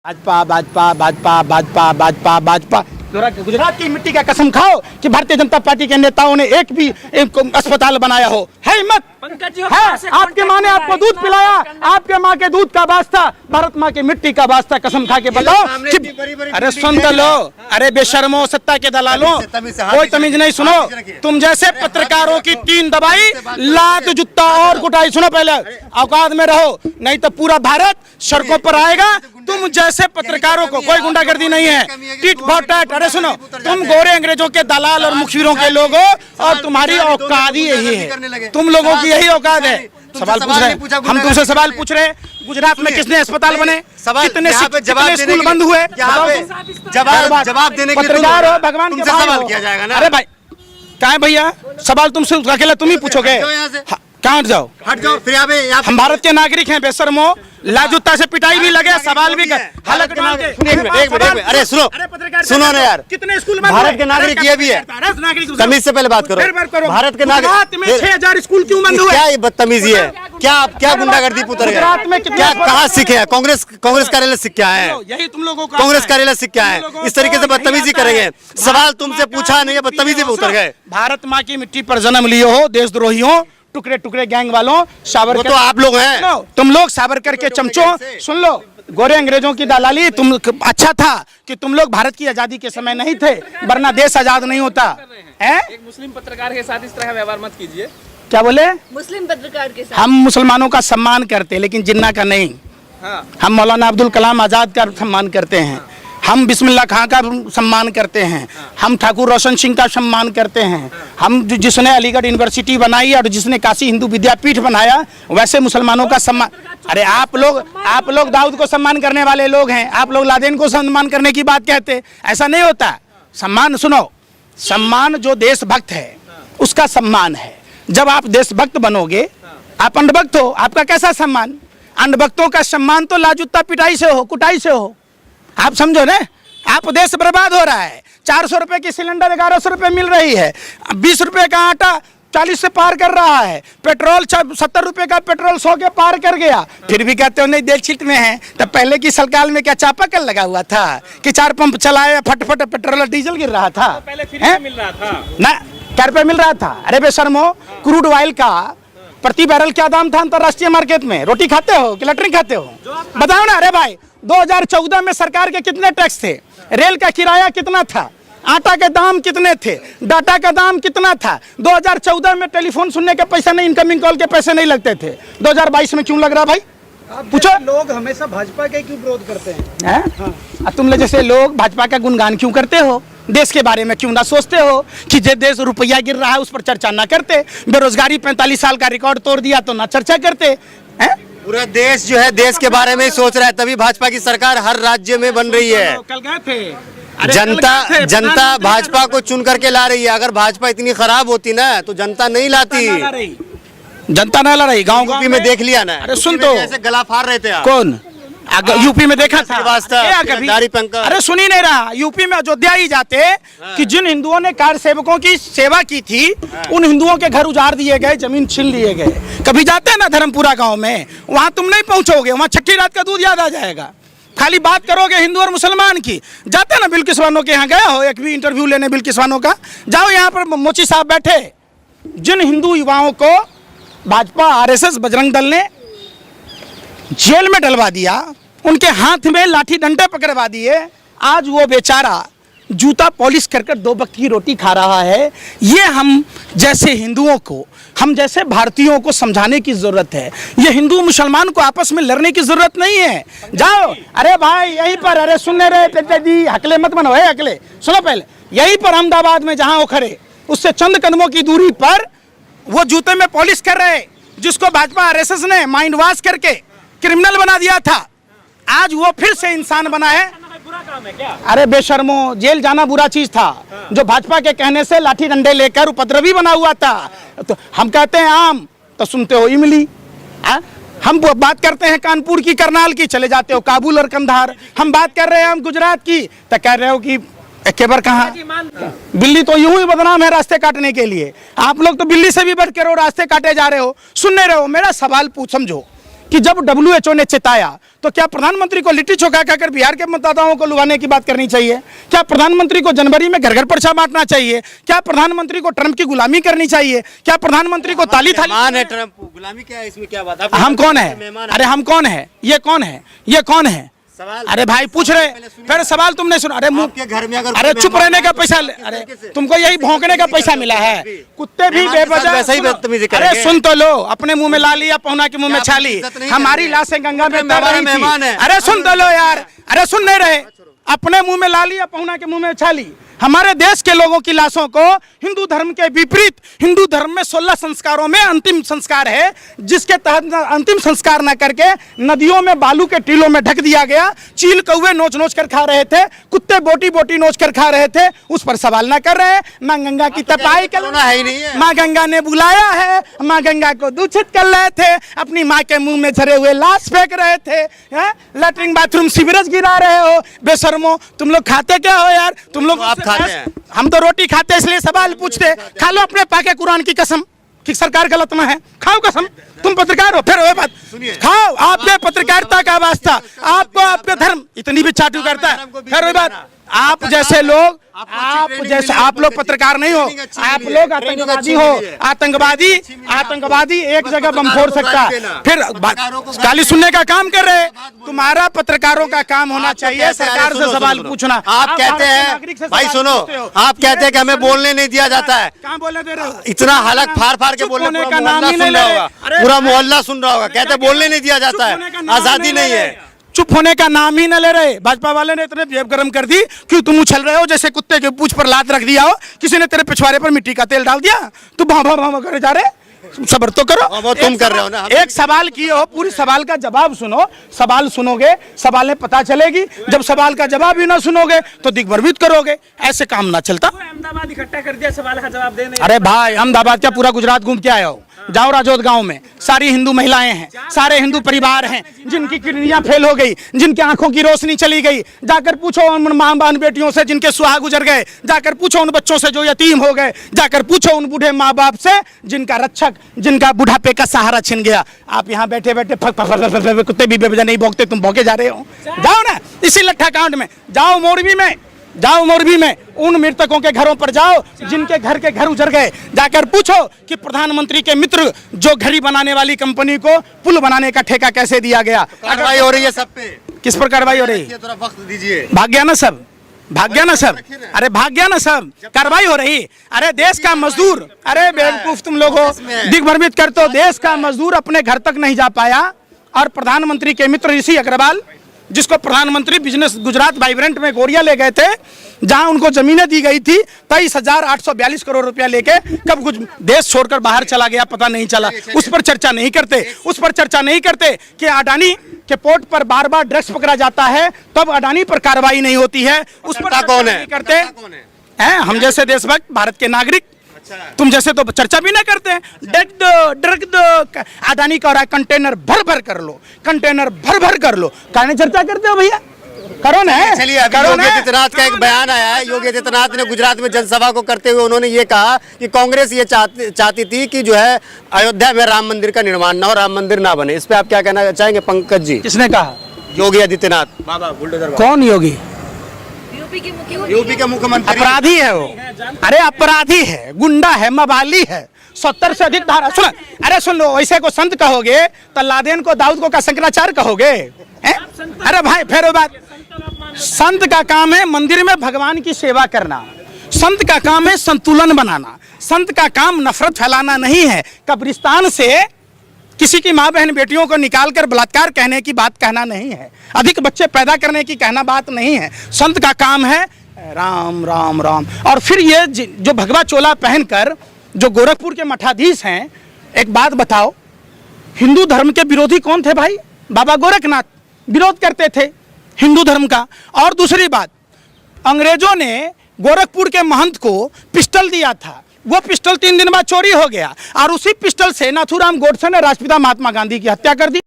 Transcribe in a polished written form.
भाजपा भाजपा भाजपा भाजपा भाजपा भाजपा। गुजरात की मिट्टी का कसम खाओ कि भारतीय जनता पार्टी के नेताओं ने एक भी अस्पताल बनाया हो, है हिम्मत है? आपके माँ ने आपको दूध पिलाया, आपके माँ के दूध का वास्ता, भारत माँ की मिट्टी का वास्ता कसम खा के बताओ कि अरे सुन तो लो, अरे बेशर्मो सत्ता के दलालों, कोई तमीज नहीं। सुनो, तुम जैसे पत्रकारों की तीन दबाई, लात जूता और कुटाई। सुनो, पहले औकात में रहो, नहीं तो पूरा भारत सड़कों पर आएगा। तुम जैसे पत्रकारों को कोई गुंडागर्दी नहीं है, टिट फॉर टैट। अरे सुनो, तुम गोरे अंग्रेजों के दलाल और मुखबिरों के लोग हो और तुम्हारी औकात ही यही है, तुम लोगों की यही औकात है। सवाल पूछ रहे हैं, हम तुमसे सवाल पूछ रहे हैं, गुजरात में किसने अस्पताल बने, कितने स्कूल बंद हुए? जवाब देने के लिए पत्रकार हो, भगवान के सवाल किया जाएगा ना। अरे भाई क्या है भैया, सवाल तुमसे अकेला तुम ही पूछोगे? कहाँ हट जाओ, हट जाओ। फिर हम भारत के नागरिक हैं बेशर्मो, लाजूता से पिटाई भी लगे, सवाल भी कर। अरे सुनो ना यार, कितने स्कूल भारत के नागरिक ये भी है, तमीज से पहले बात करो। भारत के नागरिक में 6000 स्कूल क्यों बंद हुए? क्या ये बदतमीजी है? क्या गुंडागर्दी पुतर है? क्या कहाँ सीखे हैं? कांग्रेस कार्यालय सीख के आए हैं, यही तुम लोगों का कांग्रेस कार्यालय सीख के आए हैं। इस तरीके से बदतमीजी करेंगे? सवाल तुमसे पूछा नहीं है, बदतमीजी पे उतर गए। भारत माँ की मिट्टी पर जन्म लिए हो, देशद्रोहियों, टुकड़े टुकड़े गैंग वालों, सावरकर तो आप लोग हैं, तुम लोग सावरकर के चमचों। सुन लो, गोरे अंग्रेजों की दलाली, तुम अच्छा था कि तुम लोग भारत की आजादी के समय नहीं थे, वरना देश आजाद नहीं होता है। एक मुस्लिम पत्रकार के साथ इस तरह का व्यवहार मत कीजिए। क्या बोले? मुस्लिम पत्रकार के साथ हम मुसलमानों का सम्मान करते, लेकिन जिन्ना का नहीं। हम मौलाना अब्दुल कलाम आजाद का सम्मान करते हैं, हम बिस्मिल्लाह खां का सम्मान करते हैं, हम ठाकुर रोशन सिंह का सम्मान करते हैं, हम जिसने अलीगढ़ यूनिवर्सिटी बनाई और जिसने काशी हिंदू विद्यापीठ बनाया, वैसे मुसलमानों का सम्मान। अरे आप लोग दाऊद को सम्मान करने वाले लोग हैं, आप लोग लादेन को सम्मान करने की बात कहते, ऐसा नहीं होता। सम्मान, सुनो, सम्मान जो देशभक्त है उसका सम्मान है। जब आप देशभक्त बनोगे, आप अंधभक्त हो, आपका कैसा सम्मान? अंधभक्तों का सम्मान तो लाजूता पिटाई से हो, कुटाई से हो। आप समझो ना, आप देश बर्बाद हो रहा है। 400 रुपए की सिलेंडर 1100 रुपए मिल रही है, 20 रुपए का आटा 40 से पार कर रहा है, पेट्रोल 70 रुपए का पेट्रोल 100 के पार कर गया, फिर भी कहते हो नहीं देश हित में है। तब पहले की सरकार में क्या चापाकल लगा हुआ था कि 4 पंप चलाए, फटफट पेट्रोल और डीजल गिर रहा था? पहले फ्री मिल रहा था ना, क्या रुपए मिल रहा था? अरे बेशर्मो, क्रूड ऑयल का प्रति बैरल क्या दाम था अंतरराष्ट्रीय मार्केट में? रोटी खाते हो कि लैट्रिन खाते हो? बताओ ना। अरे भाई, 2014 में सरकार के कितने टैक्स थे? रेल का किराया कितना था? आटा के दाम कितने थे? डाटा का दाम कितना था? 2014 में टेलीफोन सुनने के पैसे नहीं, इनकमिंग कॉल के पैसे नहीं लगते थे। 2022 में क्यों लग रहा भाई? पूछो। लोग हमेशा भाजपा के क्यों विरोध करते हैं? हाँ? तुम लोग जैसे लोग भाजपा का गुणगान क्यों करते हो? देश के बारे में क्यों ना सोचते हो कि जे देश रुपया गिर रहा है उस पर चर्चा ना करते? बेरोजगारी 45 साल का रिकॉर्ड तोड़ दिया तो ना चर्चा करते हैं? पूरा देश जो है देश के बारे में ही सोच रहा है, तभी भाजपा की सरकार हर राज्य में बन रही है। कल गए थे, जनता भाजपा को चुन करके ला रही है। अगर भाजपा इतनी खराब होती ना तो जनता नहीं लाती, जनता ना ला रही। गाँव यूपी में देख लिया ना। अरे सुन तो, ऐसे गला फाड़ रहे थे आप। कौन? यूपी में देखा था? अरे सुन ही नहीं रहा। यूपी में अयोध्या ही जाते कि जिन हिंदुओं ने कार सेवकों की सेवा की थी, उन हिंदुओं के घर उजाड़ दिए गए, जमीन छीन लिए गए। कभी जाते हैं ना धर्मपुरा गांव में, वहां तुम नहीं पहुंचोगे, वहां छठी रात का दूध याद आ जाएगा। खाली बात करोगे हिंदू और मुसलमान की। जाते ना बिल्किस बानो के यहाँ, गया हो एक भी इंटरव्यू लेने बिल्किस बानो का? जाओ, यहाँ पर मोची साहब बैठे। जिन हिंदू युवाओं को भाजपा, RSS, बजरंग दल ने जेल में डलवा दिया, उनके हाथ में लाठी डंडे पकड़वा दिए, आज वो बेचारा जूता पॉलिश कर 2 वक्त की रोटी खा रहा है। ये हम जैसे हिंदुओं को, हम जैसे भारतीयों को समझाने की जरूरत है। ये हिंदू मुसलमान को आपस में लड़ने की जरूरत नहीं है। जाओ, अरे भाई यहीं पर, अरे सुनने रहे दी, हकले मत बनो, है हकले। सुनो पहले, यहीं पर अहमदाबाद में जहां वो खड़े, उससे चंद कदमों की दूरी पर वो जूते में पॉलिश कर रहे, जिसको भाजपा RSS ने माइंड वॉश करके क्रिमिनल बना दिया था, आज वो फिर से इंसान बना है। बुरा काम है क्या? अरे बेशर्मो, जेल जाना बुरा चीज था? जो भाजपा के कहने से लाठी डंडे लेकर उपद्रवी बना हुआ था। तो हम कहते हैं आम, तो सुनते हो इमली। हम बात करते हैं कानपुर की, करनाल की, चले जाते हो काबुल और कंधार। हम बात कर रहे हैं हम गुजरात की, तो कह रहे हो कि केबर कहाँ? बिल्ली तो यूं ही बदनाम है रास्ते काटने के लिए। आप लोग तो बिल्ली से भी बढ़ के रास्ते काटे जा रहे हो। सुन नहीं रहे हो? मेरा सवाल पूछ, समझो, कि जब WHO ने चेताया तो क्या प्रधानमंत्री को लिट्टी चोखा खाकर बिहार के मतदाताओं को लुभाने की बात करनी चाहिए? क्या प्रधानमंत्री को जनवरी में घर घर पर्चा बांटना चाहिए? क्या प्रधानमंत्री को ट्रंप की गुलामी करनी चाहिए? क्या प्रधानमंत्री को ताली थाली? मेहमान है ट्रंप, गुलामी क्या है इसमें? क्या बात? हम कौन है? अरे हम कौन है? ये कौन है? ये कौन है? अरे भाई पूछ रहे, फिर सवाल तुमने सुना? अरे मुंह आपके घर में अगर अरे चुप रहने का पैसा, अरे तुमको यही भौंकने का पैसा मिला है? कुत्ते भी बेवजह वैसे ही बदतमीजी अरे करेंगे। सुन तो लो, अपने मुंह में ला लिया, पहुना के मुंह में छाली। हमारी लाशें गंगा में तैर रही थी। अरे सुन तो लो यार, अरे सुन नहीं रहे? अपने मुंह में ला लिया, पहुना के मुंह में छाली। हमारे देश के लोगों की लाशों को हिंदू धर्म के विपरीत, हिंदू धर्म में 16 संस्कारों में अंतिम संस्कार है, जिसके तहत अंतिम संस्कार न करके नदियों में बालू के टीलों में ढक दिया गया। चील कौवे नोच नोच कर खा रहे थे, कुत्ते बोटी बोटी नोच कर खा रहे थे, उस पर सवाल न कर रहे। माँ गंगा की तपाई कर है ही नहीं है। माँ गंगा ने बुलाया है, माँ गंगा को दूषित कर रहे थे, अपनी माँ के मुंह में झरे हुए लाश फेंक रहे थे, लैट्रिन बाथरूम सीवरेज गिरा रहे हो। बेशर्मो, तुम लोग खाते क्या हो यार? तुम लोग आप खाते हैं। हम तो रोटी खाते हैं, इसलिए सवाल पूछते। खा लो अपने पाके कुरान की कसम कि सरकार गलत में है, खाओ कसम। तुम पत्रकार हो, फिर वो बात खाओ। आपने पत्रकारिता का वास्ता, आपको आपके धर्म इतनी भी चाटू करता है, फिर वो बात। आप जैसे लोग, आप लोग पत्रकार नहीं हो, आप लोग आतंकवादी हो। आतंकवादी एक जगह बम फोड़ सकता है, फिर गाली सुनने का काम कर रहे। तुम्हारा पत्रकारों का काम होना चाहिए सरकार से सवाल पूछना। आप कहते हैं, भाई सुनो, आप कहते हैं कि हमें बोलने नहीं दिया जाता है। कहाँ बोलने दे रहे हो? इतना हालत फाड़ फाड़ के बोलने का नाम ही नहीं ले रहे। पूरा मोहल्ला सुन रहा होगा, कहते बोलने नहीं दिया जाता है, आजादी नहीं है। चुप होने का नाम ही न ले रहे। भाजपा वाले ने इतने जेब गरम कर दी कि तुम उछल रहे हो जैसे कुत्ते के पूंछ पर लात रख दिया हो, किसी ने तेरे पिछवाड़े पर मिट्टी का तेल डाल दिया, तू भाव करे जा रहे। सबर तो करो, वो तुम कर रहे हो ना। एक सवाल किए हो, पूरी सवाल का जवाब सुनो। सवाल सुनोगे, सवाल में पता चलेगी। जब सवाल का जवाब ही ना सुनोगे तो दिग्भ्रमित करोगे। ऐसे काम ना चलता। अहमदाबाद इकट्ठा कर दिया सवाल का जवाब देने। अरे भाई, अहमदाबाद क्या पूरा गुजरात घूम के आए हो? जाओ राजौद गांव में, सारी हिंदू महिलाएं हैं, सारे हिंदू परिवार हैं, जिनकी किडनियां फेल हो गई, जिनके आंखों की रोशनी चली गई। जाकर पूछो उन मां बहन बेटियों से जिनके सुहाग गुजर गए, जाकर पूछो उन बच्चों से जो यतीम हो गए, जाकर पूछो उन बूढ़े माँ बाप से जिनका रक्षक, जिनका बुढ़ापे का सहारा छिन गया। आप यहाँ बैठे बैठे कुत्ते भी बेवजह नहीं भौंकते, तुम भौंके जा रहे हो। जाओ ना इसी लट्ठा कांड में, जाओ मोरबी में, जाओ मोरबी में उन मृतकों के घरों पर जाओ जिनके घर के घर उजड़ गए। जाकर पूछो कि प्रधानमंत्री के मित्र जो घड़ी बनाने वाली कंपनी को पुल बनाने का ठेका कैसे दिया गया। कार्रवाई हो रही है सब पे। किस पर कार्रवाई हो रही है? थोड़ा वक्त दीजिए। भाग गया ना सब, भाग गया ना सब। अरे भाग गया ना सब, कार्रवाई हो रही। अरे देश का मजदूर, अरे बेवकूफ तुम लोगों, दिग्भ्रमित करते हो। देश का मजदूर अपने घर तक नहीं जा पाया और प्रधानमंत्री के मित्र ऋषि अग्रवाल, जिसको प्रधानमंत्री बिजनेस गुजरात वाइब्रेंट में गोरिया ले गए थे, जहां उनको जमीनें दी गई थी, 23,842 करोड़ रुपया लेके कब कुछ देश छोड़कर बाहर चला गया पता नहीं चला। उस पर चर्चा नहीं करते, उस पर चर्चा नहीं करते कि अडानी के पोर्ट पर बार बार ड्रग्स पकड़ा जाता है, तब अडानी पर कार्रवाई नहीं होती है। उस पर कौन है? नहीं करते हैं हम जैसे देशभक्त भारत के नागरिक। तुम जैसे तो चर्चा भी ना करते हैं। ड्रग दो, अडानी का कंटेनर भर भर कर लो, कंटेनर भर भर कर लो, कहने चर्चा करते हो भैया? करो ना। चलिए, योगी आदित्यनाथ का एक बयान आया है। योगी आदित्यनाथ ने गुजरात में जनसभा को करते हुए उन्होंने ये कहा कि कांग्रेस ये चाहती थी कि जो है अयोध्या में राम मंदिर का निर्माण ना हो, राम मंदिर ना बने। इस पे आप क्या कहना चाहेंगे पंकज जी? किसने कहा? योगी आदित्यनाथ। बाबा बुलडोजर। कौन योगी? यूपी के मुख्यमंत्री। अपराधी है वो। अरे अपराधी है, गुंडा है, मवाली है। 70 से अधिक धारा। सुन, अरे सुन लो, ऐसे को संत कहोगे तो लादेन को दाऊद को का शंकराचार्य कहोगे? अरे भाई फिर बात, संत का काम है मंदिर में भगवान की सेवा करना, संत का काम है संतुलन बनाना, संत का काम नफरत फैलाना नहीं है। कब्रिस्तान से किसी की माँ बहन बेटियों को निकालकर बलात्कार कहने की बात कहना नहीं है, अधिक बच्चे पैदा करने की कहना बात नहीं है। संत का काम है राम राम राम। और फिर ये जो भगवा चोला पहनकर जो गोरखपुर के मठाधीश हैं, एक बात बताओ, हिंदू धर्म के विरोधी कौन थे भाई? बाबा गोरखनाथ विरोध करते थे हिंदू धर्म का। और दूसरी बात, अंग्रेजों ने गोरखपुर के महंत को पिस्टल दिया था, वो पिस्टल 3 दिन बाद चोरी हो गया और उसी पिस्टल से नाथूराम गोडसे ने राष्ट्रपिता महात्मा गांधी की हत्या कर दी।